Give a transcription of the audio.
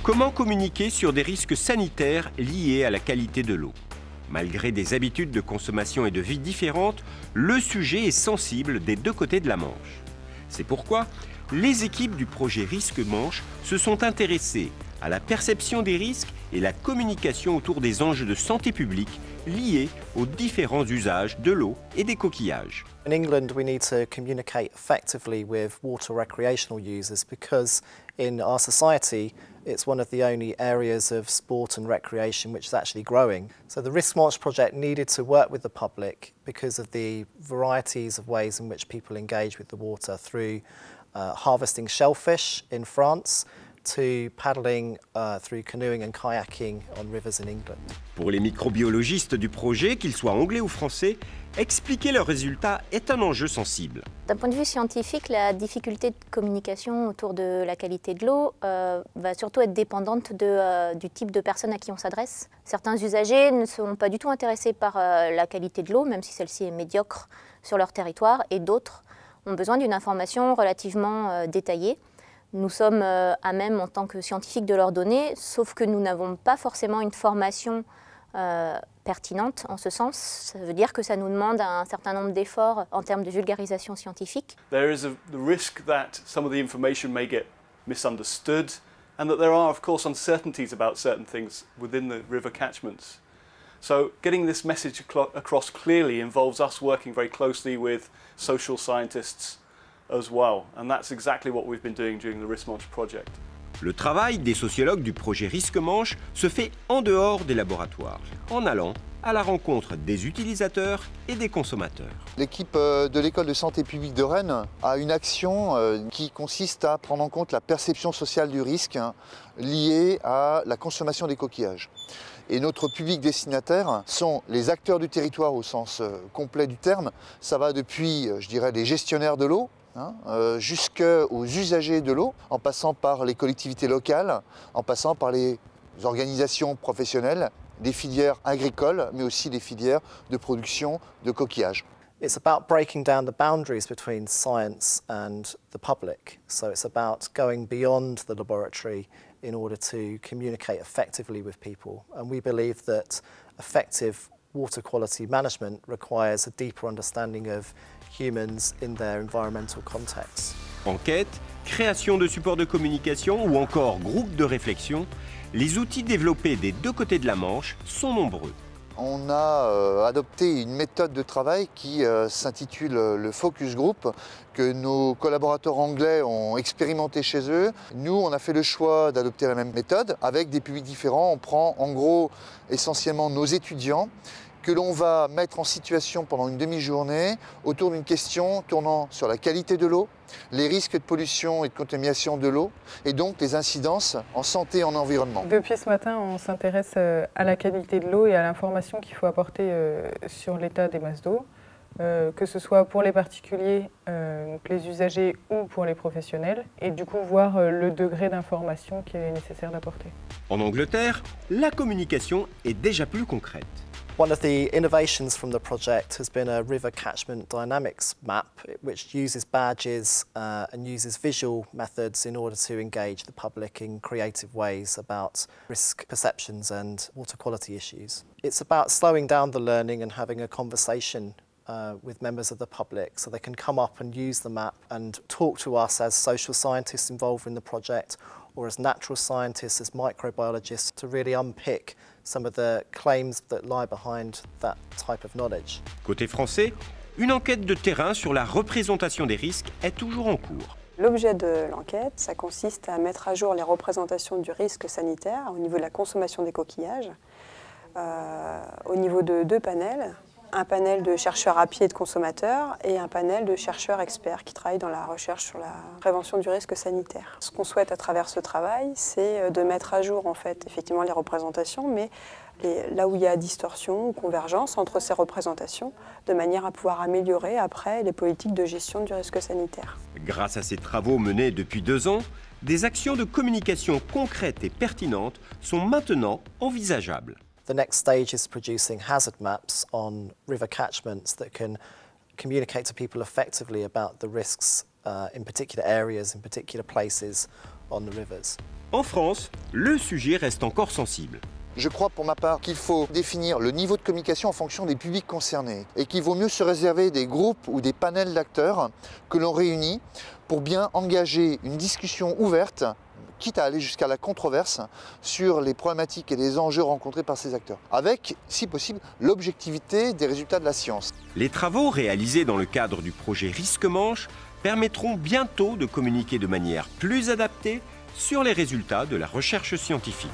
Comment communiquer sur des risques sanitaires liés à la qualité de l'eau? Malgré des habitudes de consommation et de vie différentes, le sujet est sensible des deux côtés de la Manche. C'est pourquoi les équipes du projet Risque Manche se sont intéressées à la perception des risques et la communication autour des enjeux de santé publique liés aux différents usages de l'eau et des coquillages. In England, we need to communicate effectively with water recreational users because in our society, it's one of the only areas of sport and recreation which is actually growing. So the Risk March project needed to work with the public because of the varieties of ways in which people engage with the water through harvesting shellfish in France, to paddling through canoeing and kayaking on rivers in England. Pour les microbiologistes du projet, qu'ils soient anglais ou français, expliquer leurs résultats est un enjeu sensible. D'un point de vue scientifique, la difficulté de communication autour de la qualité de l'eau va surtout être dépendante du type de personnes à qui on s'adresse. Certains usagers ne sont pas du tout intéressés par la qualité de l'eau, même si celle-ci est médiocre sur leur territoire, et d'autres ont besoin d'une information relativement détaillée. Nous sommes à même en tant que scientifiques de leur donner, sauf que nous n'avons pas forcément une formation pertinente en ce sens. Ça veut dire que ça nous demande un certain nombre d'efforts en termes de vulgarisation scientifique. There is the risk that some of the information may get misunderstood and that there are of course uncertainties about certain things within the river catchments. So getting this message across clearly involves us working very closely with social scientists as well, and that's exactly what we've been doing during the Risk Manche project. Le travail des sociologues du projet Risque Manche se fait en dehors des laboratoires, en allant à la rencontre des utilisateurs et des consommateurs. L'équipe de l'école de santé publique de Rennes a une action qui consiste à prendre en compte la perception sociale du risque liée à la consommation des coquillages. Et notre public destinataire sont les acteurs du territoire au sens complet du terme. Ça va depuis, je dirais, les gestionnaires de l'eau, jusqu'aux usagers de l'eau, en passant par les collectivités locales, en passant par les organisations professionnelles, des filières agricoles, mais aussi des filières de production de coquillages. It's about breaking down the boundaries between science and the public. So it's about going beyond the laboratory in order to communicate effectively with people. And we believe that effective water quality management requires a deeper understanding of humans in their environmental context. Enquête, création de supports de communication ou encore groupes de réflexion, les outils développés des deux côtés de la Manche sont nombreux. On a adopté une méthode de travail qui s'intitule le Focus Group, que nos collaborateurs anglais ont expérimenté chez eux. Nous, on a fait le choix d'adopter la même méthode avec des publics différents. On prend en gros essentiellement nos étudiants que l'on va mettre en situation pendant une demi-journée autour d'une question tournant sur la qualité de l'eau, les risques de pollution et de contamination de l'eau et donc les incidences en santé et en environnement. Depuis ce matin, on s'intéresse à la qualité de l'eau et à l'information qu'il faut apporter sur l'état des masses d'eau, que ce soit pour les particuliers, donc les usagers ou pour les professionnels, et du coup voir le degré d'information qu'il est nécessaire d'apporter. En Angleterre, la communication est déjà plus concrète. One of the innovations from the project has been a river catchment dynamics map, which uses badges and uses visual methods in order to engage the public in creative ways about risk perceptions and water quality issues. It's about slowing down the learning and having a conversation with members of the public so they can come up and use the map and talk to us as social scientists involved in the project or as natural scientists, as microbiologists, to really unpick some of the claims that lie behind that type of knowledge. Côté français, une enquête de terrain sur la représentation des risques est toujours en cours. L'objet de l'enquête, ça consiste à mettre à jour les représentations du risque sanitaire au niveau de la consommation des coquillages, au niveau de deux panels. Un panel de chercheurs à pied et de consommateurs et un panel de chercheurs experts qui travaillent dans la recherche sur la prévention du risque sanitaire. Ce qu'on souhaite à travers ce travail, c'est de mettre à jour en fait effectivement les représentations, mais là où il y a distorsion ou convergence entre ces représentations, de manière à pouvoir améliorer après les politiques de gestion du risque sanitaire. Grâce à ces travaux menés depuis 2 ans, des actions de communication concrètes et pertinentes sont maintenant envisageables. The next stage is producing hazard maps on river catchments that can communicate to people effectively about the risks in particular areas, in particular places on the rivers. En France, le sujet reste encore sensible. Je crois pour ma part qu'il faut définir le niveau de communication en fonction des publics concernés et qu'il vaut mieux se réserver des groupes ou des panels d'acteurs que l'on réunit pour bien engager une discussion ouverte, quitte à aller jusqu'à la controverse, sur les problématiques et les enjeux rencontrés par ces acteurs, avec, si possible, l'objectivité des résultats de la science. Les travaux réalisés dans le cadre du projet Risque-Manche permettront bientôt de communiquer de manière plus adaptée sur les résultats de la recherche scientifique.